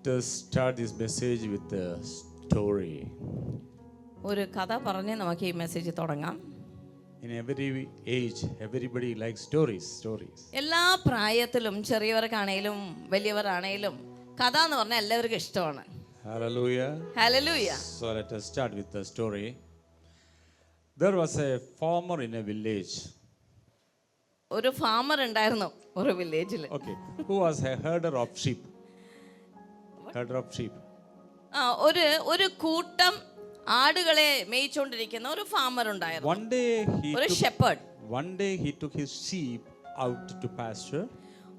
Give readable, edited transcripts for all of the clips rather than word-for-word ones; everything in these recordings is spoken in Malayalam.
Let us start this message with a story. ഒരു കഥ പറഞ്ഞ് നമുക്ക് ഈ മെസ്സേജ് തുടങ്ങാം. In every age, everybody likes stories. എല്ലാ പ്രായത്തിലും ചെറിയവർക്കാണേലും വലിയവരാണേലും കഥ എന്ന് പറഞ്ഞാൽ എല്ലാവർക്കും ഇഷ്ടമാണ്. Hallelujah. Hallelujah. So let us start with the story. There was a farmer in a village. ഒരു ഫാമർ ഉണ്ടായിരുന്നു ഒരു വില്ലേജിൽ. Okay. Who was a herder of sheep. ഒരു കൂട്ടം ആടുകളെ മേയിച്ചുകൊണ്ടിരിക്കുന്ന ഒരു ഫാമർ ഉണ്ടായിരുന്നു. ഒരു shepherd. One day he took his sheep out to pasture.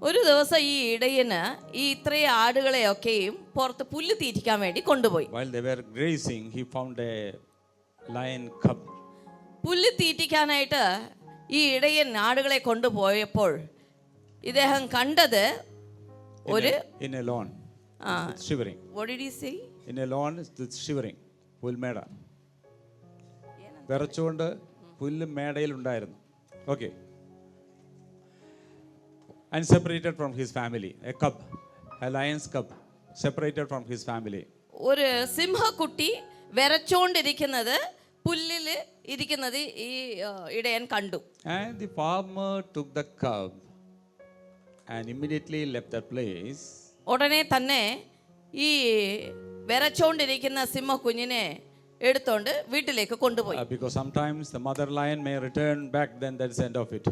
ഒരു ദിവസം ഈ ഇടയന് ഈ ഇത്രയും ആടുകളെയൊക്കെയും പുറത്ത് പുല്ല് തീറ്റിക്കാൻ വേണ്ടി കൊണ്ടുപോയി. While they were grazing, he found a lion cub. പുല്ല് തീറ്റിക്കാനായിട്ട് ഈ ഇടയൻ ആടുകളെ കൊണ്ടുപോയപ്പോൾ ഇദ്ദേഹം കണ്ടത് ഒരു in a lawn. Shivering. What did he say? In a lawn it's shivering. പുൽമേട. വിറച്ചുകൊണ്ട് പുല്ല് മേടയിൽ ഉണ്ടായിരുന്നു. Okay. And separated from his family. A cub. A lion's cub. Separated from his family. ഒരു സിംഹക്കുട്ടി വിറച്ചുകൊണ്ടിരിക്കുന്നത് പുല്ലിൽ ഇരിക്കുന്നത് ഈ ഇടയൻ കണ്ടു. And the farmer took the cub and immediately left that place. ഉടനെ തന്നെ ഈ വിറച്ചുകൊണ്ടിരിക്കുന്ന സിംഹക്കുഞ്ഞിനെ എടുത്തോണ്ട് വീട്ടിലേക്ക് കൊണ്ടുപോയി. Because sometimes the mother lion may return back, then that's the end of it.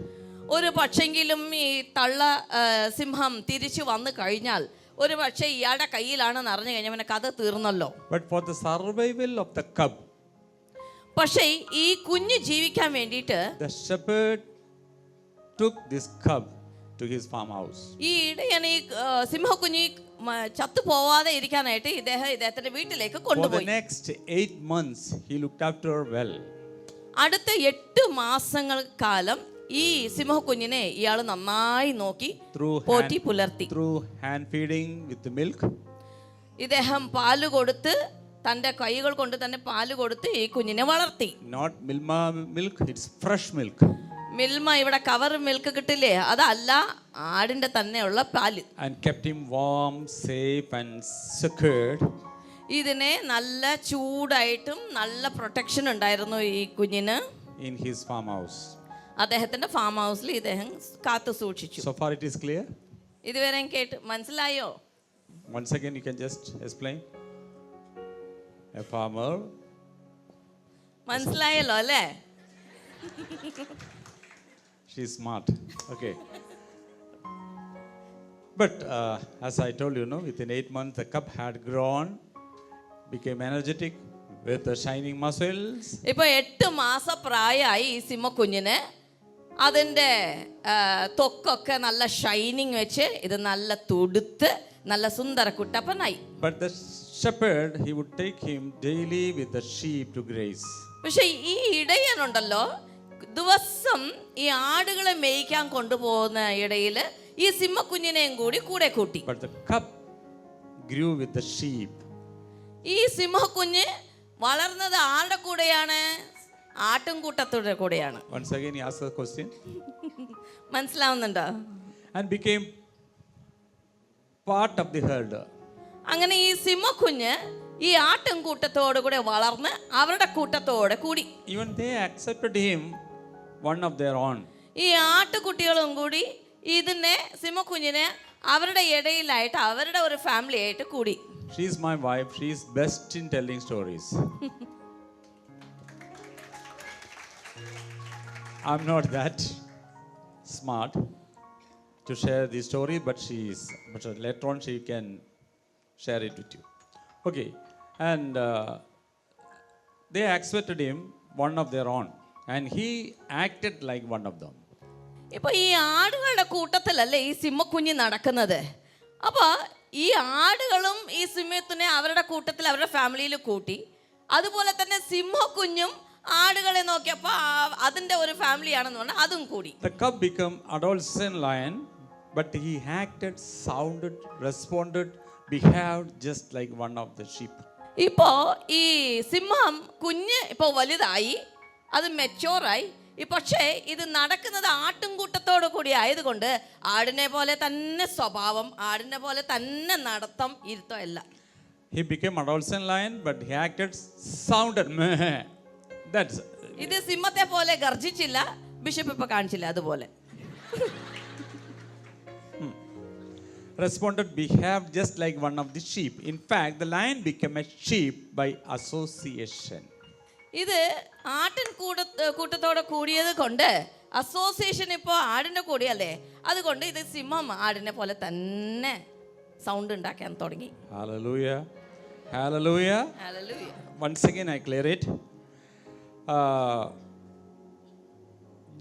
ഒരു പക്ഷെങ്കിലും ഈ തള്ള സിംഹം തിരിച്ചു വന്നു കഴിഞ്ഞാൽ ഒരു പക്ഷേ ഇയാളുടെ കയ്യിലാണെന്ന് അറിഞ്ഞു കഴിഞ്ഞാൽ പിന്നെ കഥ തീർന്നല്ലോ. But for the survival of the cub, പക്ഷേ ഈ കുഞ്ഞ് ജീവിക്കാൻ വേണ്ടിയിട്ട് the shepherd took this cub to his farmhouse. ഈ ഇടയൻ ഈ സിംഹക്കുഞ്ഞി ചത്തു പോവാതെ ഇരിക്കാനായിട്ട് ഇദ്ദേഹത്തിന്റെ വീട്ടിലേക്ക് കൊണ്ടുപോയി. For the next 8 months he looked after her well. അടുത്ത 8 മാസങ്ങൾ കാലം ഈ സിംഹക്കുഞ്ഞിനെ ഇയാൾ നന്നായി നോക്കി പോറ്റി പുലർത്തി. Through hand feeding with milk. ഇദ്ദേഹം പാല് കൊടുത്ത് തന്റെ കൈകൾ കൊണ്ട് തന്നെ പാല് കൊടുത്ത് ഈ കുഞ്ഞിനെ വളർത്തി. Not Milma milk, it's fresh milk. Milma ഇവിടെ കവർ മിൽക്ക് കിട്ടില്ലേ, അതല്ല, ആടിന്റെ തന്നെയുള്ള പാല്. And kept him warm, safe and secured. ഇതിനെ നല്ല ചൂടായിട്ടും നല്ല പ്രൊട്ടക്ഷൻ ഉണ്ടായിരുന്നു ഈ കുഞ്ഞിന്. In his farmhouse. അദ്ദേഹത്തിന്റെ ഫാം ഹൗസിൽ ഇദ്ദേഹം കാത്തു സൂക്ഷിച്ചു. So far it is clear? ഇതുവരെ കേട്ട് മനസ്സിലായോ? Once again you can just explain. A farmer. മനസ്സിലായല്ലോ അല്ലേ? She's smart. Okay. But as I told you, within 8 months the cub had grown, became energetic with the shining muscles. ഇപ്പൊ 8 മാസം പ്രായമായി ഈ സിംഹക്കുഞ്ഞിന്. അതിന്റെ ത്വക്കൊക്കെ നല്ല ഷൈനിങ് വെച്ച് ഇത് നല്ല തുടുത്ത് നല്ല സുന്ദര കുട്ടപ്പനായി. But the shepherd, he would take him daily with the sheep to graze. പക്ഷെ ഈ ഇടയനുണ്ടല്ലോ, ദിവസം ഈ ആടുകളെ മേയ്ക്കാൻ കൊണ്ടുപോകുന്ന ഇടയിൽ ഈ സിംഹക്കുഞ്ഞിനെയും കൂടെ കൂട്ടി. But the cub grew with the sheep. ഈ സിംഹക്കുഞ്ഞ് വളർന്നത് ആരുടെ കൂടെയാണ്? ആട്ടിൻകൂട്ടത്തിന്റെ കൂടെയാണ്. Once again he asked the question. മനസ്സിലാവുന്നുണ്ടോ? And became part of the herd. അങ്ങനെ ഈ സിംഹക്കുഞ്ഞ് ഈ ആട്ടിൻകൂട്ടത്തോടു കൂടെ വളർന്ന് അവരുടെ കൂട്ടത്തോടെ കൂടി. Even they accepted him, one of their own. ഈ ആട്ടുകുട്ടികളും കൂടി ഇതിനെ സിംഹക്കുഞ്ഞിനെ അവരുടെ ഇടയിലായിട്ട് അവരുടെ ഒരു ഫാമിലി ആയിട്ട് കൂടി. She is my wife. She is best in telling stories. I'm not that smart to share the story, but she is. But later on she can share it with you. Okay, and they accepted him, one of their own, and he acted like one of them. ഇപ്പൊ ഈ ആടുകളുടെ കൂട്ടത്തിലല്ലേ ഈ സിംഹക്കുഞ്ഞ് നടക്കുന്നത്. അപ്പൊ ഈ ആടുകളും ഈ സിംഹത്തിനെ അവരുടെ കൂട്ടത്തിൽ അവരുടെ ഫാമിലിയിൽ കൂട്ടി. അതുപോലെ തന്നെ സിംഹക്കുഞ്ഞും ആടുകളെ നോക്കിയപ്പോ അതിന്റെ ഒരു ഫാമിലിയാണെന്ന് പറഞ്ഞാൽ അതും കൂടി. The cub became adolescent lion, but he acted, sounded, responded, behaved just like one of the sheep. ഇപ്പോ ഈ സിംഹം കുഞ്ഞ് ഇപ്പോ വലുതായി, അത് മെച്ചോറായി. പക്ഷേ ഇത് നടക്കുന്നത് ആട്ടിൻകൂട്ടത്തോടു കൂടി ആയതുകൊണ്ട് ആടിനെ പോലെ തന്നെ സ്വഭാവം, ആടിനെ പോലെ തന്നെ നടത്തം, ഇരുത്തം എല്ലാം. He became adolescent lion, but he acted sounded. That's ഇത് സിംഹത്തെ പോലെ ഗർജിച്ചില്ല, ബിഷപ്പ് ഇപ്പൊ കാണിച്ചില്ല അതുപോലെ. responded, behaved just like one of the sheep. In fact, the lion became a sheep by association. ഇത് ആട്ടിൻ കൂട്ടത്തോടെ കൂടിയത് കൊണ്ട് അസോസിയേഷൻ ഇപ്പോൾ ആടിൻ്റെ കൂടിയല്ലേ, അതുകൊണ്ട് ഇത് സിംഹം ആടിനെ പോലെ തന്നെ സൗണ്ട് ഉണ്ടാക്കാൻ തുടങ്ങി. Hallelujah. Hallelujah. Hallelujah. Once again, I clear it.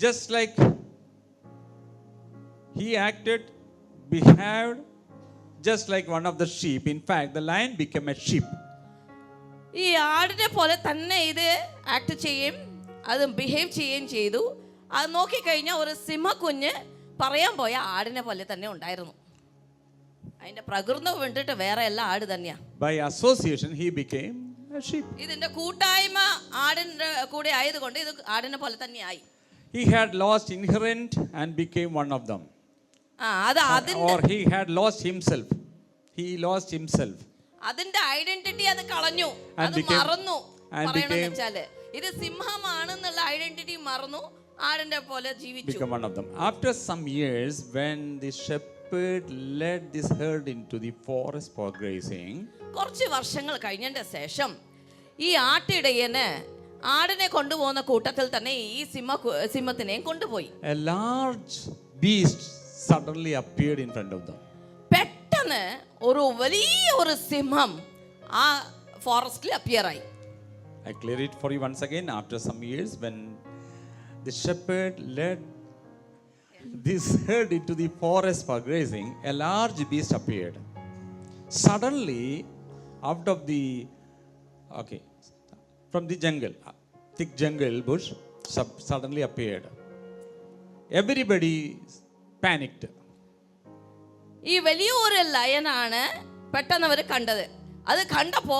Just like he acted, behaved just like one of the sheep. In fact, the lion became a sheep. ഈ ആടിനെ പോലെ തന്നെ ഇത് ആക്ട് ചെയ്യും, അത് ബിഹേവ് ചെയ്യുകയും ചെയ്തു. അത് നോക്കിക്കഴിഞ്ഞാൽ ഒരു സിംഹക്കുഞ്ഞ് പറയാൻ പോയ ആടിനെ പോലെ തന്നെ ഉണ്ടായിരുന്നു. അതിന്റെ പ്രകൃതം വിട്ടിട്ട് വേറെ എല്ലാം ആട് തന്നെയാ. By association, he became a sheep. ഇതിന്റെ കൂട്ടായ്മ ആടിന്റെ കൂടെ ആയതുകൊണ്ട് ഇത് ആടിനെ പോലെ തന്നെയായി. He had lost inherent and became one of them. Or he had lost himself. He lost himself. അതിന്റെ ഐഡന്റിറ്റി അത് കളഞ്ഞു, അത് മറന്നു. പറയണമെന്ന് വെച്ചാല് ഇത് സിംഹമാണെന്നുള്ള ഐഡന്റിറ്റി മറന്നു, ആടിന്റെ പോലെ ജീവിച്ചു. Become one of them. After some years, when the shepherd led this herd into the forest for grazing, കുറച്ച് വർഷങ്ങൾ കഴിഞ്ഞതിന്റെ ശേഷം ഈ ആട്ടിടയന് ആടിനെ കൊണ്ടുപോകുന്ന കൂട്ടത്തിൽ തന്നെ ഈ സിംഹത്തിനെയും കൊണ്ടുപോയി. a large beast suddenly appeared in front of them. പെട്ടെന്ന് ഒരു വലിയ ഒരു സിംഹം ആ ഫോറസ്റ്റിൽ അപ്പിയർ ആയി. I clear it for you once again. After some years, when the shepherd led this herd into the forest for grazing, a large beast appeared. Suddenly, out of the from the jungle, thick jungle bush, suddenly appeared. Everybody panicked. ഈ വലിയ ഒരു ലയനാണ് പെട്ടെന്ന് അവർ കണ്ടത്. അത് കണ്ടപ്പോ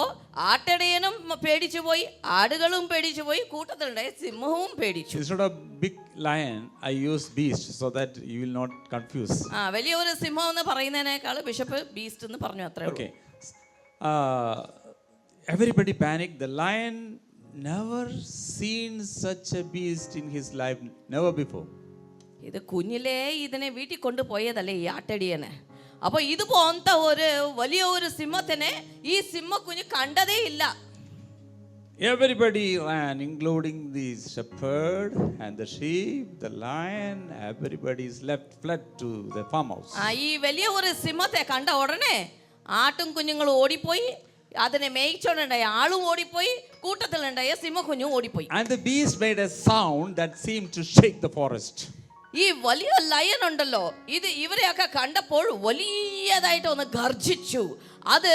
ആട്ടിടയനും പേടിച്ചു പോയി, ആടുകളും പേടിച്ചു പോയി, കൂട്ടത്തിലുണ്ടായ സിംഹവും പേടിച്ചു. Instead of big lion, I use beast so that you will not confuse. വലിയ ഒരു സിംഹം എന്ന് പറയുന്നതിനേക്കാൾ ബിഷപ്പ് ബീസ്റ്റ് എന്ന് പറഞ്ഞു, അത്രേ ഉള്ളൂ. Okay. Everybody panicked. The lion never seen such a beast in his life, never before. ഇത് കുഞ്ഞിലേ ഇതിനെ വീട്ടിൽ കൊണ്ടുപോയതല്ലേ ഈ ആട്ടടിയനെ. അപ്പൊ ഇതുപോലത്തെ ഒരു വലിയ ഒരു സിംഹത്തിനെ ഈ സിംഹക്കുഞ്ഞ് കണ്ടതേ ഇല്ല. Everybody ran, including the shepherd and the sheep, the lion. Everybody is fled to the farmhouse. ഈ വലിയ ഒരു സിംഹത്തെ കണ്ട ഉടനെ ആട്ടും കുഞ്ഞുങ്ങളും ഓടിപ്പോയി, അതിനെ മേയിച്ചോണ്ടുണ്ടായ ആളും ഓടിപ്പോയി, കൂട്ടത്തിലുണ്ടായ സിംഹക്കുഞ്ഞും ഓടിപ്പോയി. And the beast made a sound that seemed to shake the forest. ഈ വലിയ ലയൺ ഉണ്ടല്ലോ, ഇത് ഇവരെയൊക്കെ കണ്ടപ്പോൾ വലിയതായിട്ട് ഒന്ന് ഗർജിച്ചു. അത്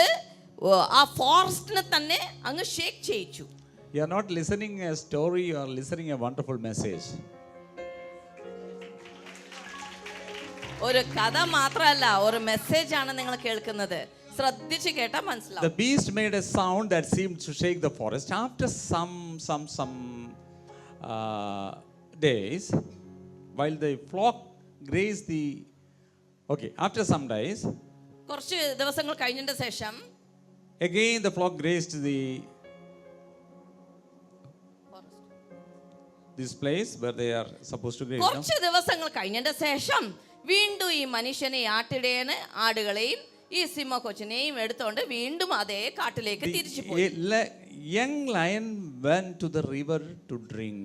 ആ ഫോറസ്റ്റിനെ തന്നെ അങ്ങ് ഷേക്ക് ചെയ്യിച്ചു. You are not listening a story, you are listening a wonderful message. ഒരു കഥ മാത്രമല്ല, ഒരു മെസ്സേജ് ആണ് നിങ്ങൾ കേൾക്കുന്നത്. ശ്രദ്ധിച്ച് കേട്ടാ മനസ്സിലാവും. The beast made a sound that seemed to shake the forest. After some days, while the flock grazed the after some days, കുറച്ച് ദിവസങ്ങൾ കഴിഞ്ഞതിന്റെ ശേഷം again the flock grazed this place where they are supposed to graze. കുറച്ച് ദിവസങ്ങൾ കഴിഞ്ഞതിന്റെ ശേഷം വീണ്ടും ഈ മനുഷ്യനെ ആട്ടിടേന് ആടുകളെയും ഈ സിംഹക്കൊച്ചിനെയും എടുത്തോണ്ട് വീണ്ടും അതേ കാട്ടിലേക്ക് തിരിച്ചു പോയി. Young lion went to the river to drink.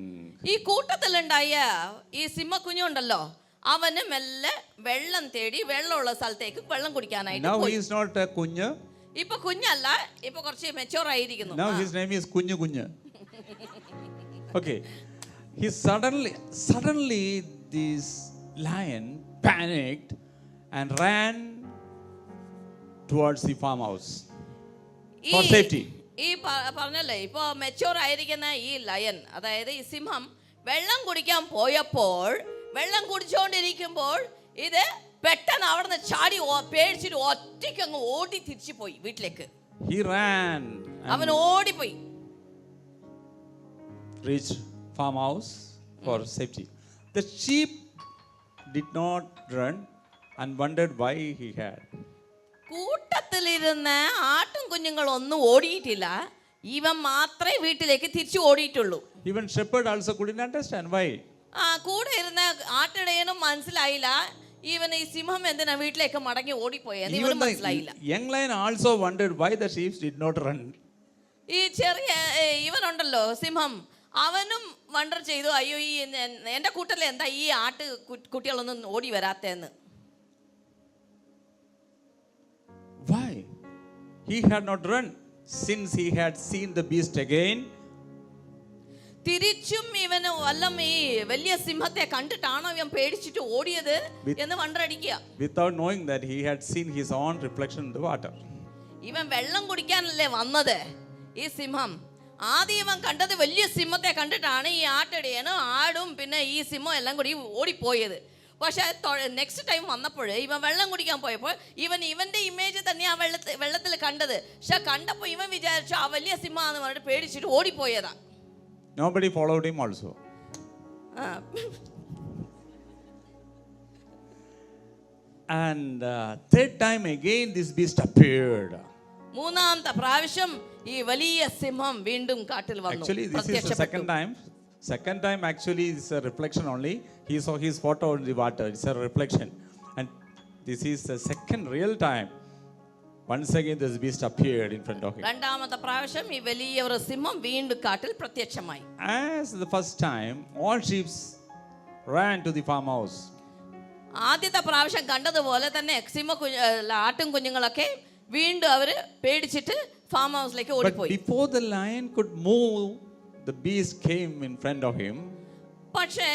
ഈ കൂട്ടത്തിലുണ്ടായ ഈ സിംഹക്കുഞ്ഞുണ്ടല്ലോ, അവന് മെല്ലെ വെള്ളം തേടി വെള്ളമുള്ള സ്ഥലത്തേക്ക് വെള്ളം കുടിക്കാനായിട്ട് Now പോയി. he is not a കുഞ്ഞ്. ഇപ്പൊ കുഞ്ഞല്ല, ഇപ്പൊ കുറച്ച് മെച്ചൂർ ആയിരിക്കുന്നു. Now his name is കുഞ്ഞ്. Okay. He suddenly this lion panicked and ran towards the farmhouse for safety. ഈ പറഞ്ഞല്ലേ, ഇപ്പൊ മെച്ചൂർ ആയിരിക്കുന്ന ഈ ലയൺ, അതായത് ഈ സിംഹം വെള്ളം കുടിക്കാൻ പോയപ്പോൾ, വെള്ളം കുടിച്ചുകൊണ്ടിരിക്കുമ്പോൾ ഇത് പെട്ടെന്ന് അവിടെ നിന്ന് ചാടി പേടിച്ചിട്ട് ഒറ്റയ്ക്ക് അങ്ങ് ഓടി തിരിച്ചു പോയി വീട്ടിലേക്ക്. He ran. അവൻ ഓടിപ്പോയി. Reached farmhouse for safety. The sheep did not run and wondered why he had. കൂട്ടത്തിലിരുന്ന് ആട്ടും കുഞ്ഞുങ്ങളൊന്നും ഓടിയിട്ടില്ല, ഇവൻ മാത്രമേ വീട്ടിലേക്ക് തിരിച്ചു ഓടിയിട്ടുള്ളൂ. Even shepherd also couldn't understand why. കൂടെ ഇരുന്ന ആട്ടിടയനും മനസ്സിലായില്ല ഇവൻ ഈ സിംഹം എന്തിനാ വീട്ടിലേക്ക് മടങ്ങി ഓടിപ്പോയെന്ന് ഇവനും മനസ്സിലായില്ല. Young lion also wondered why the sheep did not run. ഈ ചെറിയ ഇവനുണ്ടല്ലോ സിംഹം, അവനും വണ്ടർ ചെയ്തു, അയ്യോ ഈ എൻ്റെ കൂട്ടത്തിൽ എന്താ ഈ ആട്ട് കുട്ടികളൊന്നും ഓടി വരാത്തേന്ന്. Why? He had not run since he had seen the beast again. തിരിച്ചും ഇവന് വല്ലം ഈ വലിയ സിംഹത്തെ കണ്ടിട്ടാണോ ഇവൻ പേടിച്ചിട്ട് ഓടിയത് എന്ന് വണ്ടടിക്കുക. Without knowing that he had seen his own reflection in the water. ഇവൻ വെള്ളം കുടിക്കാനല്ലേ വന്നത് ഈ സിംഹം. ആദ്യം ഇവൻ കണ്ടത് വലിയ സിംഹത്തെ കണ്ടിട്ടാണ് ഈ ആട്ടിടയനും ആടും പിന്നെ ഈ സിംഹം എല്ലാം കൂടി ഓടിപ്പോയത്. പക്ഷെ നെക്സ്റ്റ് ടൈം വന്നപ്പോൾ ഇവൻ വെള്ളം കുടിക്കാൻ പോയപ്പോൾ ഇവന്റെ ഇമേജ് തന്നെ ആ വെള്ളത്തിൽ കണ്ടത്. പക്ഷെ കണ്ടപ്പോൾ ഇവൻ വിചാരിച്ചു ആ വലിയ സിംഹമാണെന്ന് പറഞ്ഞിട്ട് പേടിച്ചിട്ട് ഓടിപ്പോയതാ. Nobody followed him also. And third time again this beast appeared. മൂന്നാമത്തെ പ്രാവശ്യം ഈ വലിയ സിംഹം വീണ്ടും കാട്ടിൽ വന്നു. Actually this is the second time. Second time actually is a reflection only. He saw his photo in the water. It's a reflection. And this is the second real time. Once again this beast appeared in front of him. രണ്ടാമത്തെ പ്രാവശ്യം ഈ വലിയ ഒരു സിംഹം വീണ്ടും കാട്ടിൽ പ്രത്യക്ഷമായി. As the first time all sheep ran to the farmhouse. ആദ്യത്തെ പ്രാവശ്യം കണ്ടതുപോലെ തന്നെ ആട്ടും കുഞ്ഞുങ്ങളൊക്കെ വീണ്ടും അവര് പേടിച്ചിട്ട് ഫാം ഹൗസിലേക്ക് ഓടിപ്പോയി. But before the lion could move, the beast came in front of him. പക്ഷേ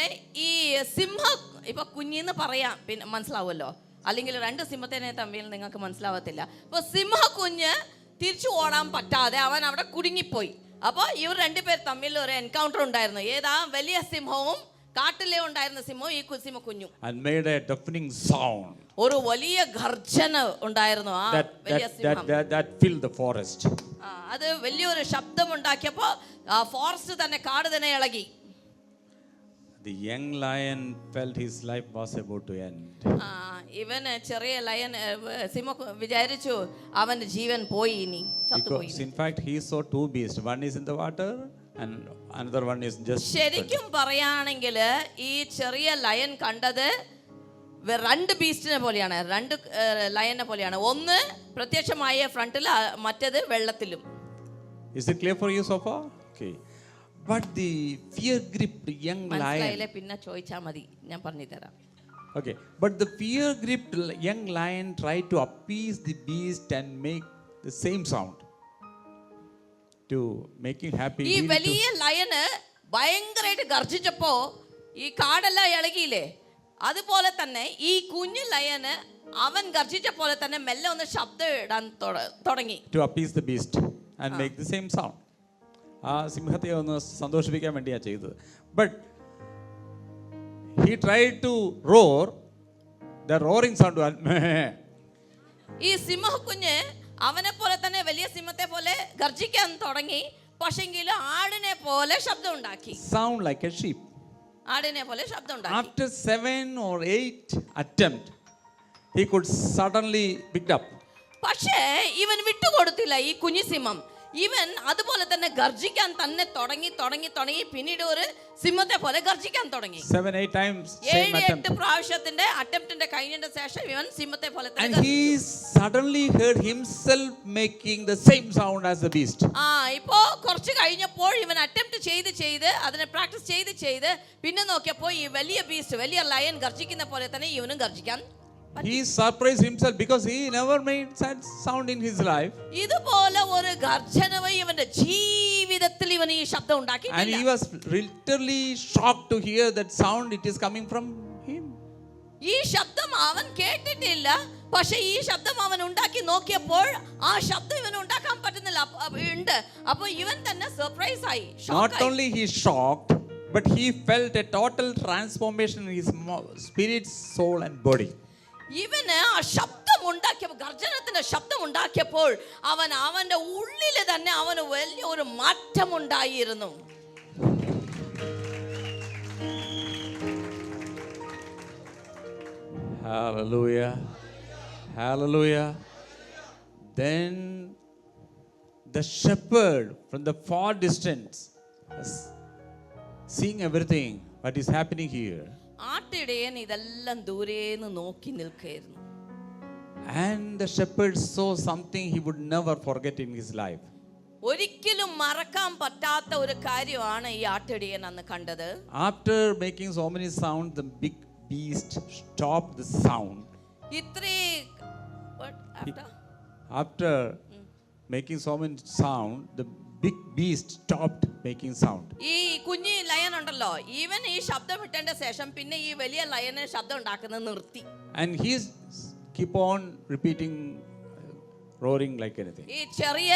ഈ സിംഹം ഇപ്പൊ കുഞ്ഞിന്ന് പറയാം, പിന്നെ മനസ്സിലാവുമല്ലോ, അല്ലെങ്കിൽ രണ്ട് സിംഹത്തിനെ തമ്മിൽ നിങ്ങൾക്ക് മനസ്സിലാവത്തില്ല. അപ്പൊ സിംഹ കുഞ്ഞ് തിരിച്ചു ഓടാൻ പറ്റാതെ അവൻ അവിടെ കുടുങ്ങിപ്പോയി. അപ്പൊ ഇവർ രണ്ടുപേർ തമ്മിൽ ഒരു എൻകൗണ്ടർ ഉണ്ടായിരുന്നു. ഏതാ വലിയ സിംഹവും കാട്ടിലെ ഉണ്ടായിരുന്ന സിംഹവും ഈ സിംഹ കുഞ്ഞും. And made a deafening sound. ഒരു വലിയ ഗർജന ഉണ്ടായിരുന്നു ആ വലിയ സിംഹം. That filled the forest. അത് വലിയൊരു ശബ്ദം ഉണ്ടാക്കിയപ്പോൾ ഫോറസ്റ്റ് തന്നെ കാട് തന്നെ ഇളകി. The young lion felt his life was about to end. ഇവന് ചെറിയ ലയൻ സിംഹ വിചാരിച്ചു അവന്റെ ജീവൻ പോയി, ഇനി ചത്തുപോയി. Because in fact he saw two beasts. One is in the water and another one is just. ശരിക്കും പറയുകയാണെങ്കിൽ ഈ ചെറിയ ലയൻ കണ്ടത് രണ്ട് ബീസ്റ്റിനെ പോലെയാണ്, രണ്ട് ലയനെ പോലെയാണ്. ഒന്ന് പ്രത്യക്ഷമായ ഫ്രണ്ടിൽ, മറ്റേത് വെള്ളത്തിലും. Is it clear for you so far? Okay. But the fear-gripped young lion. പിന്നെ ചോദിച്ചാൽ മതി, ഞാൻ പറഞ്ഞു തരാം. Okay. But the fear-gripped young lion tried to appease the beast and make the same sound to make him happy. ഈ വലിയ ലയന് ഭയങ്കരമായിട്ട് ഗർജിച്ചപ്പോ ഈ കാടെല്ലാം ഇളകിയില്ലേ, അതുപോലെ തന്നെ ഈ കുഞ്ഞു ലയന് അവൻ ഗർജിച്ച പോലെ തന്നെ മെല്ലെ ഒന്ന് ശബ്ദം ഇടാൻ തുടങ്ങി. To appease the beast and make the same sound. ആ സിംഹത്തെ ഒന്ന് സന്തോഷിപ്പിക്കാൻ വേണ്ടിയാണ് ചെയ്തത്. But he tried to roar. The roaring sound was ഈ സിംഹ കുഞ്ഞ് അവനെ പോലെ തന്നെ വലിയ സിംഹത്തെ പോലെ ഗർജിക്കാൻ തുടങ്ങി. പക്ഷെങ്കിൽ ആടിനെ പോലെ ശബ്ദം ഉണ്ടാക്കി. Sound like a sheep. ആടിനെ പോലെ ശബ്ദം ഉണ്ടാക്കി. After 7 or 8 attempts, he could suddenly picked up. പക്ഷേ ഇവൻ വിട്ടുകൊടുത്തില്ല ഈ കുഞ്ഞു സിംഹം. ഇവൻ അതുപോലെ തന്നെ ഗർജിക്കാൻ തന്നെ തുടങ്ങി പിന്നീട് ഒരു സിംഹത്തെ പോലെ ഗർജിക്കാൻ തുടങ്ങി. 7-8 times same attempt. 7-8 പ്രാവശ്യത്തിന്റെ അറ്റംപ്റ്റിന്റെ കഴിഞ്ഞതിന്റെ ശേഷം ഇവൻ സിംഹത്തെ പോലെ തന്നെ And he suddenly heard himself making the same sound as the beast. ഇപ്പോ കുറച്ച് കഴിഞ്ഞപ്പോൾ ഇവൻ അറ്റംപ്റ്റ് ചെയ്ത് അതിനെ പ്രാക്ടീസ് ചെയ്ത് പിന്നെ നോക്കിയപ്പോൾ ഈ വലിയ ബീസ്റ്റ്, വലിയ ലയൻ ഗർജിക്കുന്ന പോലെ തന്നെ ഇവനും ഗർജിക്കാൻ. He surprised himself because he never made such sound in his life. ഇതുപോലെ ഒരു ഗർജനവും ഇവന്റെ ജീവിതത്തിൽ ഇവൻ ഈ ശബ്ദം ഉണ്ടാക്കിയിട്ടില്ല. And he was literally shocked to hear that sound. It is coming from him. ഈ ശബ്ദം അവൻ കേട്ടിട്ടില്ല. പക്ഷെ ഈ ശബ്ദം അവൻ ഉണ്ടാക്കി നോക്കിയപ്പോൾ ആ ശബ്ദം ഇവൻ ഉണ്ടാക്കാൻ പറ്റുന്നില്ല ഉണ്ട്. അപ്പൊ ഇവൻ തന്നെ സർപ്രൈസ് ആയി. Not only he shocked, but he felt a total transformation in his spirit, soul and body. ഇവന് ആ ശബ്ദം ഉണ്ടാക്കിയപ്പോൾ, ഗർജനത്തിന്റെ ശബ്ദം ഉണ്ടാക്കിയപ്പോൾ അവന്റെ ഉള്ളിൽ തന്നെ അവന് വലിയ ഒരു മാറ്റം ഉണ്ടായിരുന്നു. Hallelujah. Hallelujah. Then the shepherd from the far distance was seeing everything what is happening here. ആട്ടിടയൻ ഇതെല്ലാം ദൂരേന്ന് നോക്കി നിൽക്കുകയായിരുന്നു. And the shepherd saw something he would never forget in his life. ഒരിക്കലും മറക്കാൻ പറ്റാത്ത ഒരു കാര്യമാണ് ഈ ആട്ടിടയൻ അന്ന് കണ്ടത്. After making so many sounds, the big beast stopped the sound. After making so many sound, the big beast stopped making sound. ഈ കുഞ്ഞി ലയൻ ഉണ്ടല്ലോ, ഈവൻ ഈ ശബ്ദം ഇട്ടതിന്റെ ശേഷം പിന്നെ ഈ വലിയ ലയന് ശബ്ദം ഉണ്ടാക്കുന്നത് നിർത്തി. And he keep on repeating, roaring like anything. ഈ ചെറിയ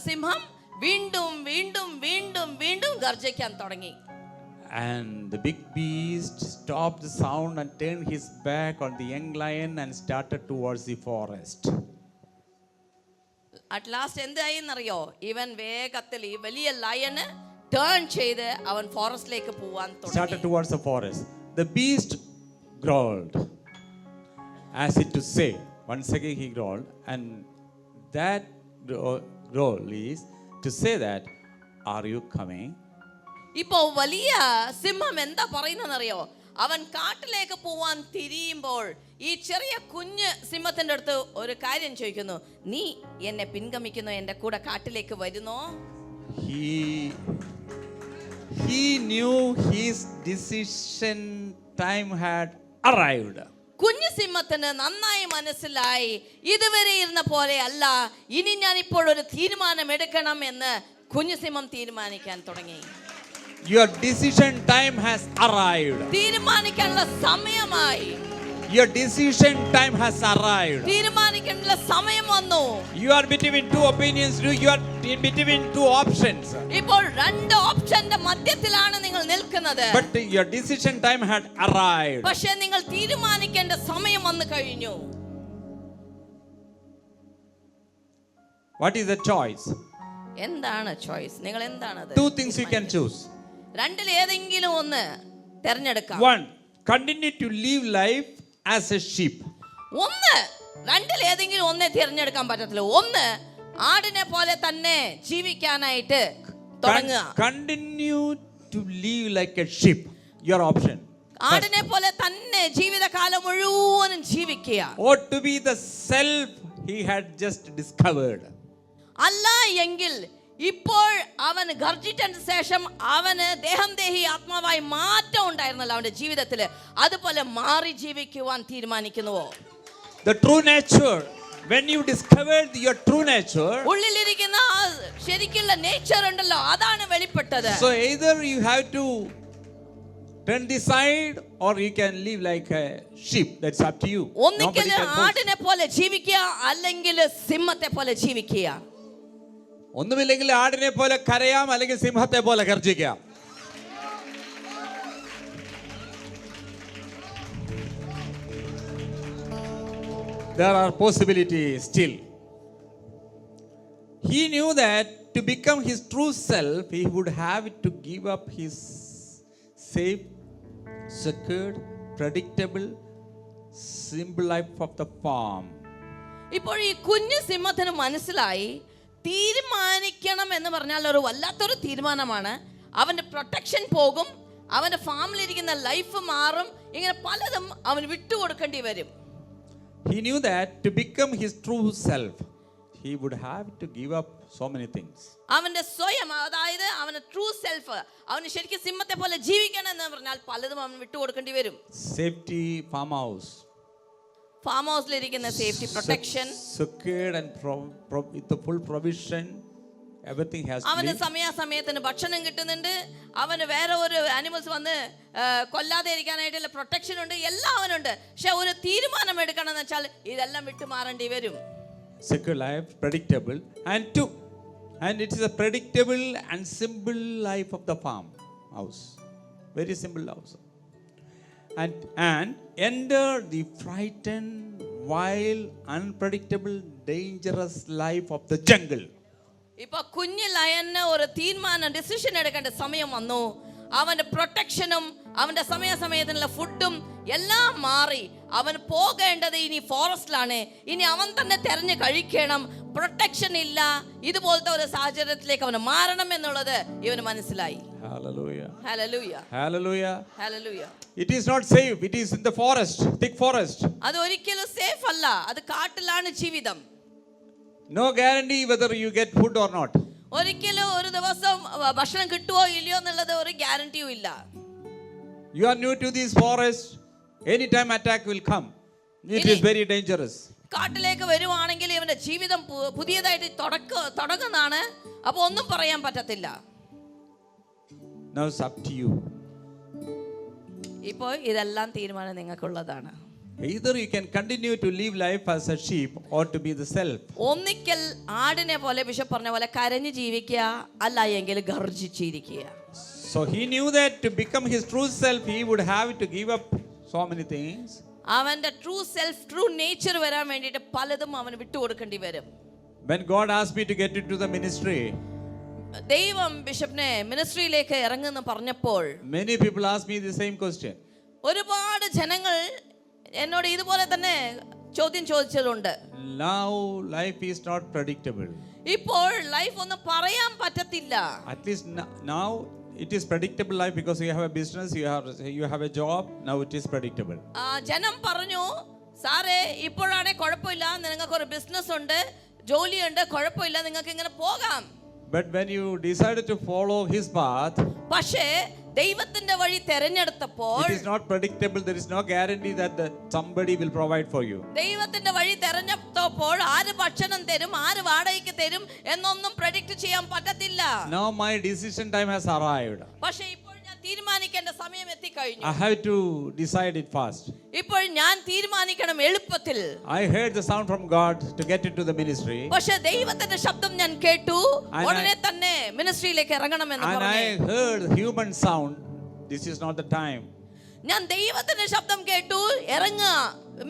സിംഹം വീണ്ടും വീണ്ടും വീണ്ടും വീണ്ടും ഗർജിക്കാൻ തുടങ്ങി. And the big beast stopped the sound and turned his back on the young lion and started towards the forest. At last എന്തായിന്നറിയോ, ഇവൻ വേഗത്തിൽ ഈ വലിയ ലയന് ടേൺ ചെയ്ത് അവൻ ഫോറസ്റ്റിലേക്ക് പോവാൻ തുടങ്ങി. Started towards the forest. The beast growled, as if to say, once again he growled, and that growl is to say that, are you coming? ഇപ്പോ വലിയ സിംഹം എന്താ പറയുന്നറിയോ, അവൻ കാട്ടിലേക്ക് പോവാൻ തിരിയുമ്പോൾ ഈ ചെറിയ കുഞ്ഞ് സിംഹത്തിന്റെ അടുത്ത് ഒരു കാര്യം ചോദിക്കുന്നു, നീ എന്നെ പിൻഗമിക്കുന്നു, എന്റെ കൂടെ കാട്ടിലേക്ക് വരുന്നോ? He knew his decision time had arrived. കുഞ്ഞു സിംഹത്തിന് നന്നായി മനസ്സിലായി, ഇതുവരെ ഇരുന്ന പോലെ അല്ല, ഇനി ഞാൻ ഇപ്പോൾ ഒരു തീരുമാനം എടുക്കണം എന്ന് കുഞ്ഞു സിംഹം തീരുമാനിക്കാൻ തുടങ്ങി. Your decision time has arrived. തീരുമാനിക്കാനുള്ള സമയമായി. Your decision time has arrived. തീരുമാനിക്കാനുള്ള സമയം വന്നു. You are between two opinions. You are in between two options. ഇപ്പോൾ രണ്ട് ഓപ്ഷന്റെ മധ്യത്തിലാണ് നിങ്ങൾ നിൽക്കുന്നത്. But your decision time had arrived. പക്ഷേ നിങ്ങൾ തീരുമാനിക്കേണ്ട സമയം വന്നു കഴിഞ്ഞു. What is the choice? എന്താണ് ചോയ്സ്? നിങ്ങൾ എന്താണത്? Two things you can choose. രണ്ടിൽ ഏതെങ്കിലും ഒന്ന് തിരഞ്ഞെടുക്കാം. One, continue to live life as a sheep. ഒന്ന്, രണ്ടിൽ ഏതെങ്കിലും ഒന്നേ തിരഞ്ഞെടുക്കാൻ പറ്റത്തില്ല. ഒന്ന്, ആടിനെ പോലെ തന്നെ ജീവിക്കാനായിട്ട് തുടങ്ങുക. Continue to live like a sheep. Your option. ആടിനെ പോലെ തന്നെ ജീവിതകാലം മുഴുവനും ജീവിക്കുക. Or to be the self he had just discovered. അല്ല എങ്കിൽ ഇപ്പോൾ അവൻ ഗർജിച്ചതിന് ശേഷം അവന് ദേഹം ദേഹി ആത്മാവായി മാറ്റം ഉണ്ടായിരുന്നല്ലോ അവന്റെ ജീവിതത്തിൽ, അതുപോലെ മാറി ജീവിക്കുവാൻ തീരുമാനിക്കുന്നുവോ? The true nature, when you discovered your true nature, ഉള്ളിലിരിക്കുന്ന ശരിക്കുള്ള നേച്ചർ ഉണ്ടല്ലോ, അതാണ് വെളിപ്പെട്ടത്. so either you have to turn the side or you can live like a sheep. That's up to you. ഒന്നിക്കൽ ആടിനെ പോലെ ജീവിക്കുക, അല്ലെങ്കിൽ സിംഹത്തെ പോലെ ജീവിക്കുക. ഒന്നുമില്ലെങ്കിൽ ആടിനെ പോലെ കരയാം, അല്ലെങ്കിൽ സിംഹത്തെ പോലെ ഗർജിക്കാം. There are possibilities still. He knew that to become his true self, he would have to give up his safe, secured, predictable, simple life of the farm. ഇപ്പോൾ ഈ കുഞ്ഞു സിംഹത്തിന് മനസ്സിലായി, തീരുമാനിക്കണം എന്ന് പറഞ്ഞാൽ ഒരു വല്ലാത്തൊരു തീരുമാനമാണ്. അവന്റെ പ്രൊട്ടക്ഷൻ പോകും, അവന്റെ ഫാമിലിരിക്കുന്ന ലൈഫ് മാറും, ഇങ്ങനെ പലതും അവന് വിട്ടുകൊടുക്കേണ്ടി വരും. He knew that to become his true self, he would have to give up so many things. അവന്റെ സ്വയം, അതായത് അവന്റെ ട്രൂ സെൽഫ്, അവന് ശരിക്കും സിംഹത്തെ പോലെ ജീവിക്കണം എന്ന് പറഞ്ഞാൽ പലതും അവൻ വിട്ടുകൊടുക്കേണ്ടി വരും. Safety, farm house. ഫാം ഹൗസിലിരിക്കുന്ന safety, protection, secured and with the full provision, everything has to be. അവന് സമയാസമയത്തിന് ഭക്ഷണം കിട്ടുന്നുണ്ട്, അവന് വേറെ ഒരു ആനിമൽസ് വന്ന് കൊല്ലാതെ ഇരിക്കാനായിട്ടുള്ള പ്രൊട്ടക്ഷൻ ഉണ്ട്, എല്ലാം അവനുണ്ട്. പക്ഷെ ഒരു തീരുമാനം എടുക്കണം എന്ന് വെച്ചാൽ ഇതെല്ലാം വിട്ടു മാറേണ്ടി വരും. Secure life, predictable, and it is a predictable and simple life of the farm house. Very simple house. And enter the frightened, wild, unpredictable, dangerous life of the jungle. ഇപ്പൊ കുഞ്ഞു ലയന് ഒരു തീരുമാനം, ഡിസിഷൻ എടുക്കേണ്ട സമയം വന്നു. അവന്റെ പ്രൊട്ടക്ഷനും അവന്റെ സമയാസമയത്തിനുള്ള ഫുഡും എല്ലാം മാറി. അവൻ പോകേണ്ടത് ഇനി ഫോറസ്റ്റിലാണ്. ഇനി അവൻ തന്നെ തെരഞ്ഞു കഴിക്കണം. പ്രൊട്ടക്ഷൻ ഇല്ല. ഇതുപോലത്തെ ഒരു സാഹചര്യത്തിലേക്ക് അവന് മാറണം എന്നുള്ളത് ഇവന് മനസ്സിലായി. Hallelujah. Hallelujah, Hallelujah. Hallelujah. It is not safe. It is in the forest, thick forest. അത് ഒരിക്കലും സേഫ് അല്ല. അത് കാട്ടിലാണ് ജീവിതം. No guarantee whether you get food or not. ഒരിക്കലും ഒരു ദിവസം ഭക്ഷണം കിട്ടുവോ ഇല്ലയോ എന്നുള്ളത് ഒരു ഗ്യാരണ്ടിയും ഇല്ല. You are new to this forest. Anytime attack will come. It is very dangerous. കാട്ടിലേക്ക് വരുവാണെങ്കിൽ ഇവന്റെ ജീവിതം പുതിയതായിട്ട് തുടങ്ങുന്നതാണ്. അപ്പൊ ഒന്നും പറയാൻ പറ്റത്തില്ല. Now it's up to you. ഇപ്പോൾ ഇതെല്ലാം തീരുമാനം നിങ്ങൾക്കുള്ളതാണ്. Either you can continue to live life as a sheep or to be the self. ഒന്നിക്കൽ ആടിനെ പോലെ ബിഷപ്പ് പറഞ്ഞ പോലെ കരഞ്ഞു ജീവിക്കുക, അല്ല എങ്കിൽ ഗർജിച്ചിരിക്കുക. So he knew that to become his true self, he would have to give up so many things. അവന്റെ ട്രൂ സെൽഫ്, ട്രൂ നേച്ചർ വരാൻ വേണ്ടിയിട്ട് പലതും അവന് വിട്ടുകൊടുക്കേണ്ടി വരും. When God asked me to get into the ministry, ദൈവം ബിഷപ്പിനെ മിനിസ്ട്രിയിലേക്ക് ഇറങ്ങുന്നു പറഞ്ഞപ്പോൾ many people asked me the same question. ഒരുപാട് ജനങ്ങൾ എന്നോട് ഇതുപോലെ തന്നെ ചോദ്യം ചോദിച്ചതുണ്ട്. Now life is not predictable. ഇപ്പോൾ ലൈഫ് ഒന്നും പറയാൻ പറ്റത്തില്ല. At least now it is predictable life because you have a business, you have a job. Now it is predictable. ജനം പറഞ്ഞു, സാറേ ഇപ്പോഴാണെ കുഴപ്പമില്ല, നിങ്ങൾക്ക് ഒരു ബിസിനസ് ഉണ്ട്, ജോലിയുണ്ട്, കുഴപ്പമില്ല, നിങ്ങൾക്ക് ഇങ്ങനെ പോകാം. But when you decided to follow his path, പക്ഷേ ദൈവത്തിന്റെ വഴി തെരഞ്ഞെടുത്തപ്പോൾ it is not predictable. There is no guarantee that somebody will provide for you. ദൈവത്തിന്റെ വഴി തെരഞ്ഞെടുത്തപ്പോൾ ആര് ഭക്ഷണം തരും, ആര് വാടകയ്ക്ക് തരും എന്നൊന്നും പ്രഡിക്റ്റ് ചെയ്യാൻ പറ്റത്തില്ല. Now my decision time has arrived. പക്ഷേ ഇപ്പോൾ ഞാൻ തീരുമാനിക്കേണ്ട സമയം എത്തിക്കഴിഞ്ഞു. I have to decide it fast. ഇപ്പോൾ ഞാൻ തീരുമാനിക്കണം എളുപ്പത്തിൽ. I heard the sound from God to get into the ministry. പക്ഷേ ദൈവത്തിന്റെ ശബ്ദം ഞാൻ കേട്ടു, ഉടനെ തന്നെ മിനിസ്ട്രിയിലേക്ക് ഇറങ്ങണമെന്ന് And പറഞ്ഞു. I heard human sound. This is not the time. ഞാൻ ദൈവത്തിന്റെ ശബ്ദം കേട്ടു, ഇറങ്ങുക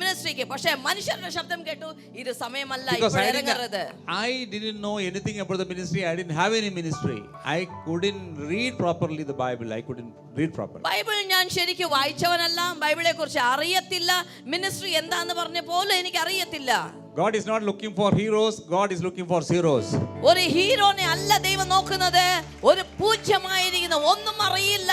മിനിസ്ട്രിക്ക്. പക്ഷേ മനുഷ്യരുടെ ശബ്ദം കേട്ടു, ഇത് സമയമല്ല ഇപ്പോൾ ഇറങ്ങരുത്. I didn't know anything about the ministry. I didn't have any ministry. I couldn't read properly the Bible. I couldn't read properly. Bible ഞാൻ ശരിക്കും വായിച്ചവനല്ല, ബൈബിളെ കുറിച്ച് അറിയത്തില്ല, മിനിസ്ട്രി എന്താന്ന് പറഞ്ഞ പോലും എനിക്ക് അറിയത്തില്ല. God is not looking for heroes. God is looking for zeros. ഒരു ഹീറോനെ അല്ല ദൈവം നോക്കുന്നത്, ഒരു പൂജ്യമായിരിക്കുന്ന ഒന്നും അറിയില്ല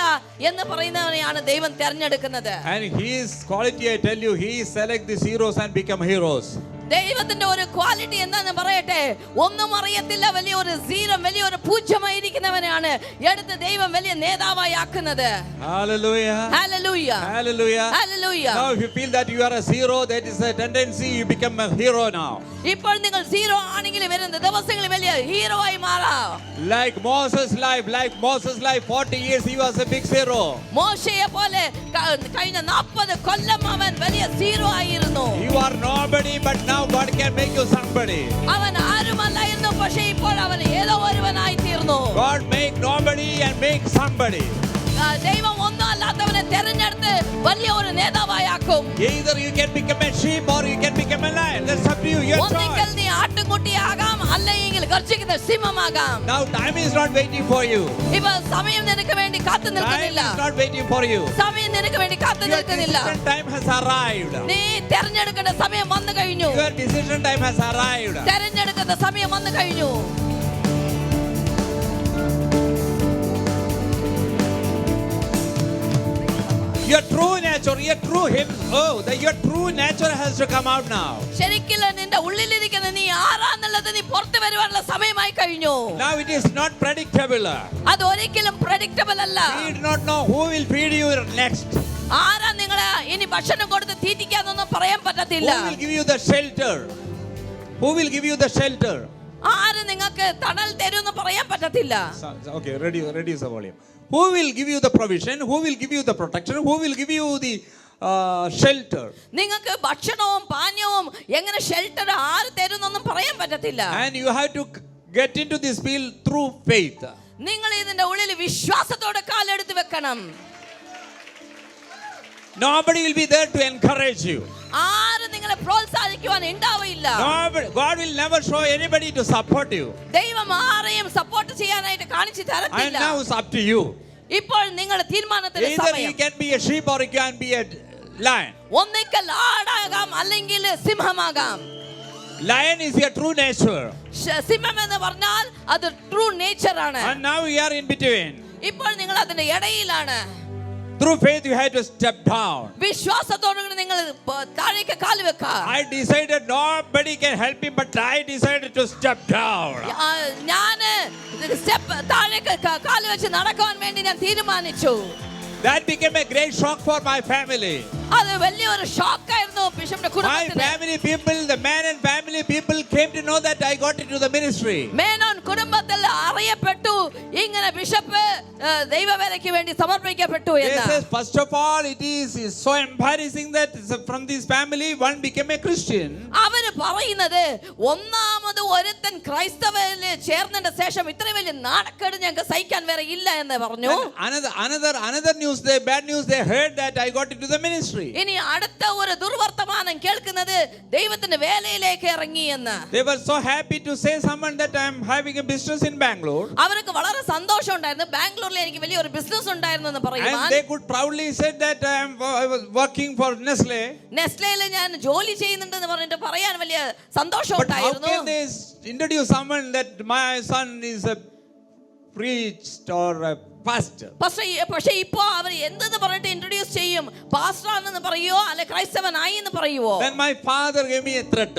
എന്ന് പറയുന്നവനെയാണ് ദൈവം തെരഞ്ഞെടുക്കുന്നത്. And his quality, I tell you, he select the zeros and become heroes. ദൈവത്തിന്റെ ഒരു ക്വാളിറ്റി എന്താന്ന് പറയട്ടെ, ഒന്നും അറിയത്തില്ല, വലിയൊരു സീറോ, വലിയൊരു പൂജ്യമായിരിക്കുന്നവനാണ് എടുത്ത് ദൈവം വലിയ നേതാവായി ആക്കുന്നത്. Hallelujah. Hallelujah. Hallelujah. Hallelujah. Now if you feel that you are a zero, that is a tendency, you become a hero now. ഇപ്പോൾ നിങ്ങൾ സീറോ ആണെങ്കിൽ വരുന്ന ദിവസങ്ങളിൽ വലിയ ഹീറോ ആയി മാറാം. Like Moses' life, 40 years he was a big hero. മോശയെ പോലെ കഴിഞ്ഞ 40 കൊല്ലം അവൻ വലിയ സീറോ ആയിരുന്നു. You are nobody, but now God can make you somebody. അവൻ ആരുമല്ലായിരുന്നു, പക്ഷേ ഇപ്പോൾ അവൻ ഏതോ ഒരുവനായി തീർന്നു. God make nobody and make somebody. ദൈവം ഒന്നും അല്ലാത്തവനെ തെരഞ്ഞെടുത്ത് വലിയ ഒരു നേതാവായാക്കും. Either you can become a sheep or you can become a lion. That's up to you. Your ഒന്നിക്കൽ choice. നീ ആട്ടുംകുട്ടിയാകാം, അല്ലെങ്കിൽ ഗർജിക്കുന്ന സിംഹമാകാം. Now time is not waiting for you. ഇപ്പൊ സമയം നിനക്ക് വേണ്ടി കാത്തു Time നിൽക്കുന്നില്ല. is not waiting for you. സമയം നിനക്ക് വേണ്ടി കാത്തു Your നിൽക്കുന്നില്ല. decision time has arrived. നീ തെരഞ്ഞെടുക്കേണ്ട സമയം വന്നു കഴിഞ്ഞു. Your decision time has arrived. തെരഞ്ഞെടുക്കുന്ന സമയം വന്നു കഴിഞ്ഞു. Your true nature, your true nature has to come out now. ശരിക്കും നിന്റെ ഉള്ളിലിരിക്കുന്ന നീ ആരാന്നുള്ളത് നീ പുറത്തു വരുവാനുള്ള സമയമായി കഴിഞ്ഞു. Now it is not predictable. അത് ഒരിക്കലും predictable അല്ല. We do not know who will feed you next. ആരാ നിങ്ങളെ ഇനി ഭക്ഷണം കൊടുത്ത് തീറ്റിക്കാന്നൊന്നും പറയാൻ പറ്റത്തില്ല. Who will give you the shelter? Who will give you the shelter? ആര് നിങ്ങൾക്ക് തണൽ തരുമെന്ന് പറയാൻ പറ്റത്തില്ല. Okay, reduce the volume. Who will give you the provision? Who will give you the protection? Who will give you the shelter? നിങ്ങൾക്ക് ഭക്ഷണവും പാനീയവും എങ്ങനെ ഷെൽട്ടർ ആര് തരുന്നൊന്നും പറയാൻ പറ്റത്തില്ല. And you have to get into this field through faith. നിങ്ങൾ ഇതിന്റെ ഉള്ളിൽ വിശ്വാസത്തോടെ കാലെടുത്ത് വെക്കണം. Nobody will be there to encourage you. ആരും നിങ്ങളെ പ്രോത്സാഹിക്കുവാൻ ഉണ്ടാവില്ല. God will never show anybody to support you. ദൈവം ആരെയും സപ്പോർട്ട് ചെയ്യാനായിട്ട് കാണിച്ചു And തരത്തില്ല. now it's up to you. ഇപ്പോൾ നിങ്ങളുടെ തീരുമാനത്തിന്റെ Either you സമയം. can be a sheep or you can be a lion. ഒന്നിക്കൽ ആടാകാം അല്ലെങ്കിൽ സിംഹമാകാം. Lion is your true nature. സിംഹം എന്ന് പറഞ്ഞാൽ അത് ട്രൂ നേച്ചർ ആണ്. And now we are in between. ഇപ്പോൾ നിങ്ങൾ അതിന്റെ ഇടയിലാണ്. Through faith you had to step down. വിശ്വാസത്തോടുകൂടി നിങ്ങൾ താഴേക്ക് കാല് വെക്കാം. I decided nobody can help me, but I decided to step down. ഞാൻ സ്റ്റെപ്പ് താഴേക്ക് കാല് വെച്ച് നടക്കാൻ വേണ്ടി ഞാൻ തീരുമാനിച്ചു. That became a great shock for my family. അത് വലിയൊരു ഷോക്കായിരുന്നു ബിഷപ്പിന്റെ My കുടുംബത്തിന്. family people, the man and family people came to know that I got into the ministry. Menon കുടുംബത്തിൽ അറിയപ്പെട്ടു ഇങ്ങനെ ബിഷപ്പ് ദൈവവേലയ്ക്ക് വേണ്ടി സമർപ്പിക്കപ്പെട്ടു They എന്ന്. says, first of all, it is so embarrassing that from this family one became a Christian. അവര് പറയുന്നത് ഒന്നാമത് ഒരുത്തൻ ക്രൈസ്തവരിൽ ചേർന്നതിന്റെ ശേഷം ഇത്ര വലിയ നാണക്കേട് ഞങ്ങൾക്ക് സഹിക്കാൻ വേറെ ഇല്ല എന്ന് പറഞ്ഞു. Another news, bad news, they heard that I got into the ministry. ഇനി അടുത്ത ഒരു ദുർവർത്തമാനം കേൾക്കുന്നത് ദൈവത്തിന്റെ വേലയിലേക്ക് ഇറങ്ങി എന്ന്. They were so happy to say someone that I am having a business in Bangalore. അവർക്ക് വളരെ സന്തോഷം ഉണ്ടായിരുന്നു ബാംഗ്ലൂരിൽ എനിക്ക് വലിയൊരു ബിസിനസ് ഉണ്ടായിരുന്നു എന്ന് പറയുവാൻ. And they could proudly say that I was working for Nestle. നെസ്ലയിൽ ഞാൻ ജോലി ചെയ്യുന്നുണ്ടെന്ന് പറഞ്ഞിട്ട് പറയാൻ വലിയ സന്തോഷം But how ഉണ്ടായിരുന്നു. can they introduce someone that my son is a priest or a pastor? പക്ഷേ ഇപ്പോ അവർ എന്തെന്ന് പറഞ്ഞിട്ട് ഇൻട്രൊഡ്യൂസ് ചെയ്യും? പാസ്റ്റർ ആണെന്ന് പറയുവോ അല്ലെ ക്രൈസ്തവനായി എന്ന് പറയുവോ? Then my father gave me a threat.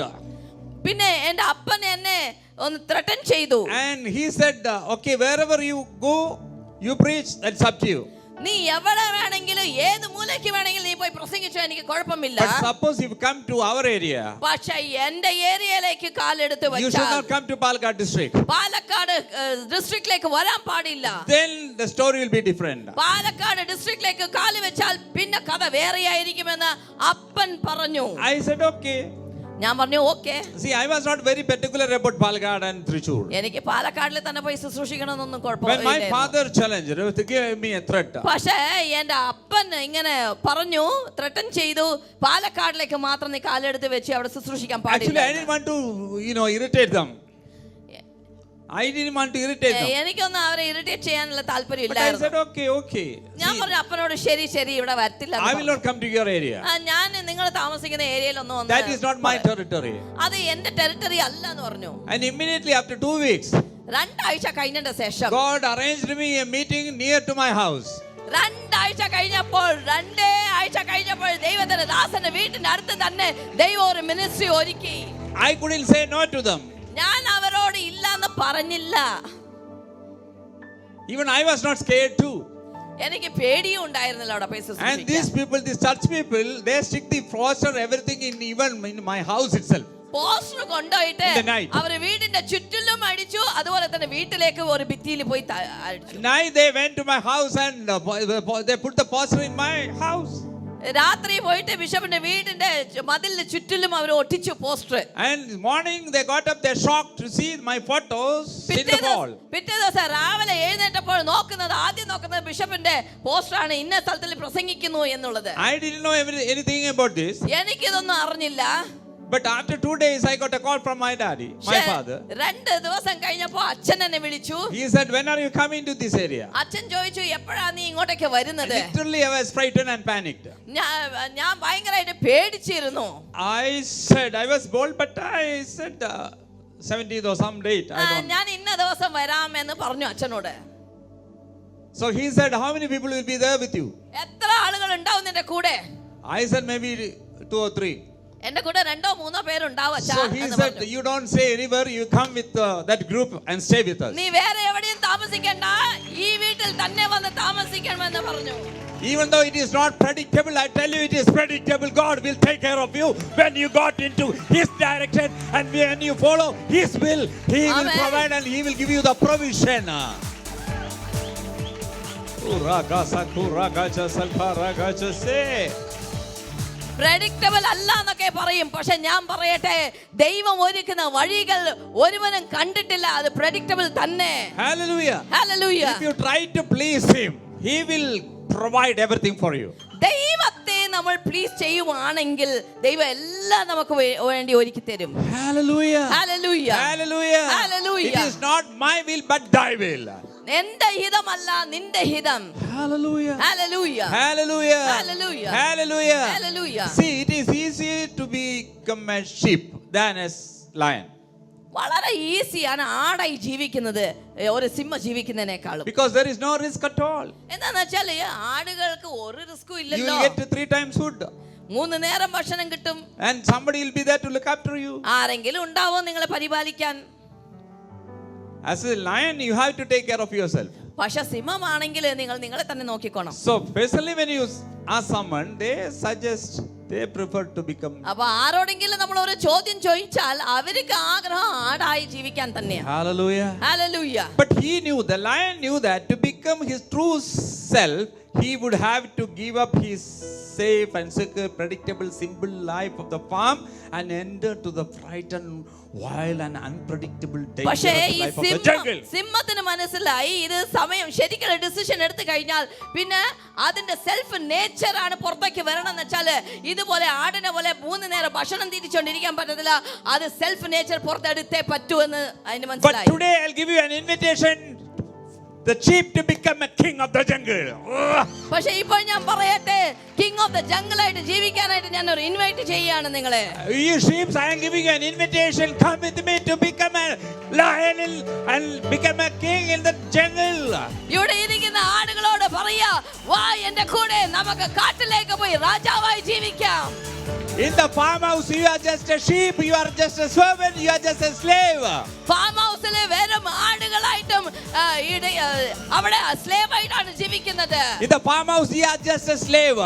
പിന്നെ എന്റെ അപ്പൻ എന്നെ ഒന്ന് ത്രട്ടൻ ചെയ്തു. And he said, okay, wherever you go, you preach, that's up to you. നീ എവിടെ വേണമെങ്കിലും ഏത് മൂലയ്ക്ക് വേണമെങ്കിലും നീ പോയി പ്രസംഗിച്ചോ, എനിക്ക് കുഴപ്പമില്ല. But suppose if you come to our area, പക്ഷേ എന്റെ ഏരിയയിലേക്ക് കാലെടുത്ത് you should വെച്ചാൽ not come to Palakkad district. Palakkad ഡിസ്ട്രിക്റ്റിലേക്ക് വരാൻ പാടില്ല. Then the story will be different. Palakkad ഡിസ്ട്രിക്റ്റിലേക്ക് കാല് വെച്ചാൽ പിന്നെ കഥ വേറെയായിരിക്കുമെന്ന് അപ്പൻ പറഞ്ഞു. I said, okay. ഞാൻ പറഞ്ഞു okay. See, I was not very particular about Palakkad and Thrissur. എനിക്ക് പാലക്കാടിൽ തന്നെ പോയി ശുശ്രൂഷിക്കണമെന്നൊന്നും When my കുഴപ്പമില്ല. father challenged, he gave me a threat. പക്ഷേ എന്റെ അപ്പൻ ഇങ്ങനെ പറഞ്ഞു, ത്രട്ടൻ ചെയ്തു, പാലക്കാടിലേക്ക് മാത്രം നീ കാലെടുത്ത് വെച്ച് അവിടെ ശുശ്രൂഷിക്കാൻ Actually, പാടില്ല. I didn't want to, irritate them. I didn't want to irritate them. എനിക്കൊന്നും അവരെ ഇറിറ്റേറ്റ് ചെയ്യാനുള്ള But I താല്പര്യമില്ലായിരുന്നു. said, okay. ഞാൻ See, പറഞ്ഞു അപ്പനോട് ശരി ഇവിടെ വരത്തില്ല. I will not come to your area. ഞാൻ നിങ്ങൾ താമസിക്കുന്ന ഏരിയയിലൊന്നും That is not my territory. അത് എന്റെ ടെറിട്ടറി അല്ല എന്ന് പറഞ്ഞു. And immediately after 2 weeks, 2 ആഴ്ച കഴിഞ്ഞതിന്റെ ശേഷം God arranged me a meeting near to my house. 2 ആഴ്ച കഴിഞ്ഞപ്പോൾ ദൈവത്തിന്റെ ദാസന്റെ വീട്ടിന്റെ അടുത്ത് തന്നെ ദൈവം ഒരു മിനിസ്ട്രി ഒരുക്കി. I couldn't say no to them. ഞാൻ അവരോട് ഇല്ല എന്ന് പറഞ്ഞില്ല. Even I was not scared too. എനിക്ക് പേടിയും ഉണ്ടായിരുന്നില്ല അവിടെ പോയി And ശുശ്രൂഷിക്കാൻ. these people, these church people, they stick the poster, everything even in my house itself. Poster കൊണ്ടുപോയിട്ട് In the night. അവര് വീടിന്റെ ചുറ്റിലും അടിച്ചു, അതുപോലെ തന്നെ വീട്ടിലേക്ക് ഒരു ഭിത്തിയിൽ പോയി അടിച്ചു. Night they went to my house and they put the poster in my house. രാത്രി പോയിട്ട് ബിഷപ്പിന്റെ വീടിന്റെ മതിലിന് ചുറ്റിലും അവർ ഒട്ടിച്ചു poster. And morning they got up, they shocked to see my photos in the wall. പിറ്റേ ദിവസം രാവിലെ എഴുന്നേറ്റപ്പോൾ ആദ്യം നോക്കുന്നത് ബിഷപ്പിന്റെ പോസ്റ്ററാണ്, ഇന്ന സ്ഥലത്തിൽ പ്രസംഗിക്കുന്നു എന്നുള്ളത്. I didn't know anything about this. എനിക്കിതൊന്നും അറിഞ്ഞില്ല. But after 2 days I got a call from my daddy, my father. 2 ദിവസം കഴിഞ്ഞപ്പോൾ അച്ഛൻ എന്നെ വിളിച്ചു. He said, when are you coming to this area? അച്ഛൻ ചോദിച്ചു, എപ്പോഴാ നീ ഇങ്ങോട്ടേക്ക് വരുന്നത്? Literally I was frightened and panicked. ഞാൻ ഭയങ്കരമായിട്ട് പേടിച്ചിരുന്നു. I was bold, but I said 17th or some date, I don't know. ഞാൻ ഇന്ന ദിവസം വരാമെന്ന് പറഞ്ഞു അച്ഛനോട്. So he said, how many people will be there with you? എത്ര ആളുകൾ ഉണ്ടാവും നിന്റെ കൂടെ? I said maybe 2 or 3. എന്റെ കൂടെ 2-3 പേരുണ്ടാവും അച്ഛാ So he എന്ന് said, പറഞ്ഞു. you don't stay anywhere, you come with that group and stay with us. നീ വേറെ എവിടെയും താമസിക്കണ്ട, ഈ വീട്ടിൽ തന്നെ വന്ന് താമസിക്കണമെന്ന് പറഞ്ഞു. Even though it is not predictable, I tell you it is predictable. God will take care of you when you got into His direction and when you follow His will, He will Amen. provide and He will give you the provision. Predictable അല്ല എന്നൊക്കെ പറയും, പക്ഷെ ഞാൻ പറയട്ടെ, ദൈവം ഒരുക്കുന്ന വഴികൾ ഒരുവനും കണ്ടിട്ടില്ല, അത് പ്രഡിക്റ്റബിൾ തന്നെ. Hallelujah. Hallelujah. If you try to please Him, He will provide everything for you. ദൈവത്തെ നമ്മൾ പ്ലീസ് ചെയ്യുവാണെങ്കിൽ ദൈവം എല്ലാം നമുക്ക് വേണ്ടി ഒരുക്കി തരും. Hallelujah. Hallelujah. Hallelujah. Hallelujah. It is not my will but thy will. എന്റെ ഹിതമല്ല നിന്റെ ഹിതം. Hallelujah. Hallelujah. Hallelujah. Hallelujah. Hallelujah. Hallelujah. See, it is easier to become a sheep than a lion. വളരെ ഈസിയാണ് ആടായി ജീവിക്കുന്നത് ഒരു Simha ജീവിക്കുന്നതിനേക്കാളും. Because there is no risk at all. എന്താന്ന് വെച്ചാൽ ആടുകൾക്ക് ഒരു റിസ്കും You ഇല്ലല്ലോ. will get 3 times food. 3 നേരം ഭക്ഷണം കിട്ടും. And somebody will be there to look after you. ആരെങ്കിലും ഉണ്ടാവോ നിങ്ങളെ പരിപാലിക്കാൻ? As a lion, you have to take care of yourself. പക്ഷെ സിംഹമാണെങ്കിൽ നിങ്ങൾ നിങ്ങളെ തന്നെ നോക്കിക്കോണം. So, especially when you ask someone, they suggest they prefer to become. അപ്പൊ ആരോടെങ്കിലും നമ്മൾ ഒരു ചോദ്യം ചോദിച്ചാൽ അവർക്ക് ആഗ്രഹം ആടായി ജീവിക്കാൻ തന്നെയാണ്. Hallelujah. Hallelujah. But he knew, the lion knew that to become his true self, he would have to give up his safe and secure, predictable, simple life of the farm and enter to the frightened, wild and unpredictable, പക്ഷേ dangerous ഈ life of the jungle. സിംഹത്തിന് മനസ്സിലായി ഇത് സമയം ശരിക്കുള്ള ഡിസിഷൻ എടുത്തു കഴിഞ്ഞാൽ പിന്നെ അതിന്റെ സെൽഫ് നേച്ചർ ആണ് പുറത്തേക്ക് വരണം എന്ന് വെച്ചാല് ഇതുപോലെ ആടിനെ പോലെ 3 നേരം ഭക്ഷണം തിരിച്ചോണ്ടിരിക്കാൻ പറ്റത്തില്ല. അത് സെൽഫ് നേച്ചർ പുറത്തെടുത്തേ പറ്റൂ എന്ന് അതിന് But മനസ്സിലായി. today I'll give you an invitation, the sheep, to become a king of the jungle. പക്ഷേ ഇപ്പോൾ ഞാൻ പറയട്ടെ, കിങ് ഓഫ് ദ ജംഗിൾ ആയിട്ട് ജീവിക്കാനായിട്ട് ഞാൻ ഒരു ഇൻവൈറ്റ് ചെയ്യാണ് നിങ്ങളെ. You sheep, I am giving you an invitation. Come with me to become a lion and become a king in the jungle. ഇവിടെ ഇരിക്കുന്ന ആടുകളോട് പറയാ, വാ എന്റെ കൂടെ നമുക്ക് കാട്ടിലേക്ക് പോയി രാജാവായി ജീവിക്കാം. In the farmhouse, you are just a sheep, you are just a servant, you are just a slave. Farm ഹൗസിലെ വെറും ആടുകളായിട്ടും അവിടെ സ്ലേവ് ആയിട്ടാണ് ജീവിക്കുന്നത്. In the farmhouse, you are just a slave.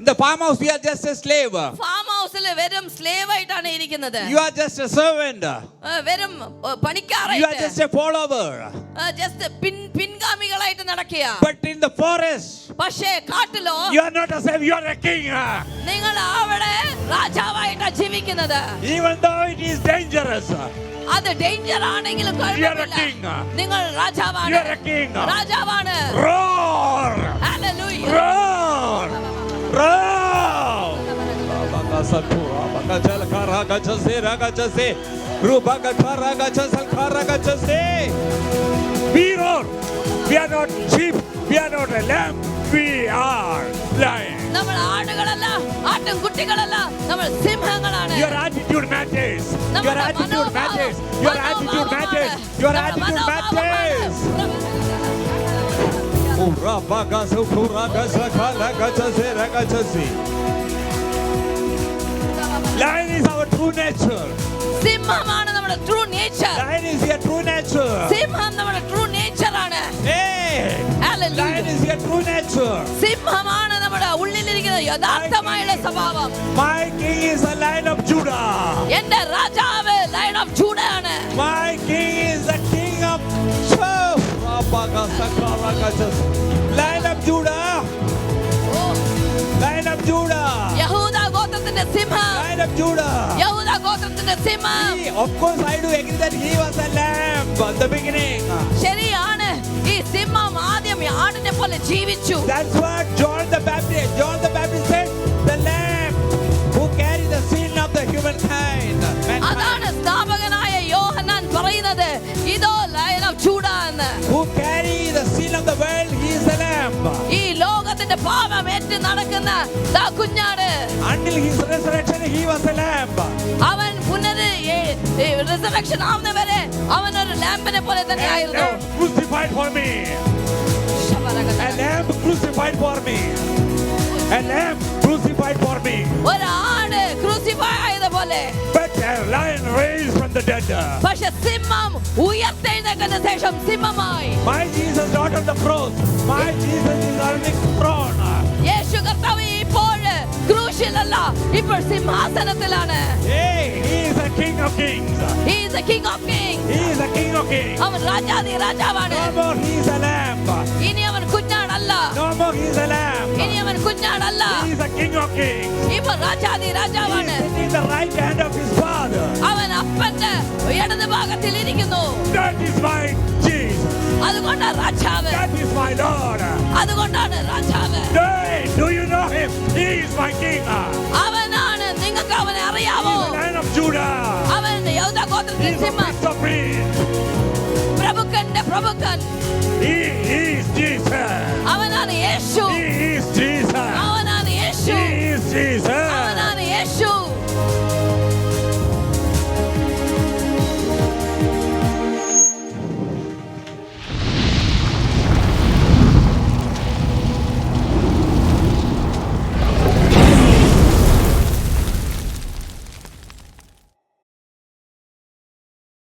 In the farmhouse, you are just a slave. Farm ഹൗസിലെ വെറും സ്ലേവ് ആയിട്ടാണ് ഇരിക്കുന്നത്. You are just a servant. വെറും You are പണിക്കാരായിട്ട്, just a follower. ജസ്റ്റ് പിൻഗാമികളായിട്ട് നടക്കുക. But in the forest, പക്ഷേ കാട്ടിലോ you are not a slave, you are a king. നിങ്ങൾ അവിടെ രാജാവായിട്ടാണ് ജീവിക്കുന്നത്. Even though it is dangerous, അത് ഡേഞ്ചർ ആണെങ്കിലും you are a കുഴപ്പമില്ല. king. നിങ്ങൾ രാജാവാണ്. You are a king. രാജാവാണ്. Roar! Hallelujah. Roar! Roar! We roar. We are not sheep. We are not a lamb. We are lion. നമ്മൾ ആടുകളല്ല, ആട്ടിൻകുട്ടികളല്ല, നമ്മൾ സിംഹങ്ങളാണ്. Your attitude matters. Your attitude matters. Your attitude matters. Your attitude matters. Lion is our true nature. സിംഹമാണ് നമ്മുടെ true nature. Lion is your true nature. സിംഹം നമ്മുടെ ട്രൂ നേച്ചർ ആണ്. Hey! Hallelujah. Lion is your true nature. സിംഹമാണ് നമ്മുടെ ഉള്ളിലിരിക്കുന്ന യഥാർത്ഥമായുള്ള സ്വഭാവം. My king is a lion of Judah. എന്റെ രാജാവ് ലയൺ ഓഫ് ജൂഡ ആണ്. My king is the king of Lion of Judah. Lion of Judah. യഹൂദ ഗോത്രത്തിന്റെ സിംഹം. Lion of Judah. യഹൂദ ഗോത്രത്തിന്റെ സിംഹം. Of course, I do agree that he was a lamb at the beginning. ശരിയാണ്, ഈ സിംഹം ആദ്യം ആടിനെ പോലെ ജീവിച്ചു. That's what John the Baptist said, the lamb who carries the sin of the humankind. അതാണ് സ്ഥാപകനായ യോഹന്നാൻ പറയുന്നത്, ഇതോ ലയൺ ഓഫ് ജൂഡ എന്ന്. Who carry the sin of the world, he is the lamb. ഈ ലോകത്തിന്റെ പാപം ഏറ്റു നടക്കുന്ന ദാ കുഞ്ഞാട്. Until his resurrection, he was a lamb. അവൻ റിസറക്ഷൻ ആവുന്നവരെ അവൻ ഒരു ലാമ്പിനെ പോലെ തന്നെ A ആയിരുന്നു. lamb crucified for me. A lamb crucified for me. A lamb crucified for me. ഒരു ആട് crucify ആയതുപോലെ, But a lion raised from the dead. പക്ഷെ സിംഹം ഉയർത്തെഴുന്നേൽക്കുന്ന ശേഷം സിംഹമായി. My Jesus not on the cross. My Jesus is on the throne. യേശു കർത്താവ് ഇപ്പോൾ ക്രൂശിലല്ല, ഇപ്പോൾ സിംഹാസനത്തിലാണ്. Hey, he is a king of kings. He is the king of kings. He is a king of kings. അവൻ രാജാധി രാജാവാണ്. No more he is a lamb. ഇനി അവൻ കുഞ്ഞാടല്ല. No more he is a lamb. ഇനി അവൻ കുഞ്ഞാടല്ല. He is a king of kings. ഇപ്പോൾ രാജാധി He രാജാവാണ്. is sitting in the right hand of his father. അവൻ അപ്പന്റെ ഇടത് ഭാഗത്തിൽ ഇരിക്കുന്നു. That is my Jesus. അതുകൊണ്ടാണ് രാജാവ്. That is my Lord. അതുകൊണ്ടാണ് രാജാവ്. Hey, do you know him? He is my king. അവനാണ്, നിങ്ങൾക്ക് അവനെ അറിയാമോ? He is the Lion of Judah. അവൻ യഹൂദ He ഗോത്രത്തിലെ is the സിംഹം. Prince of Peace. പ്രഭുക്കന്റെ പ്രഭുക്കൻ He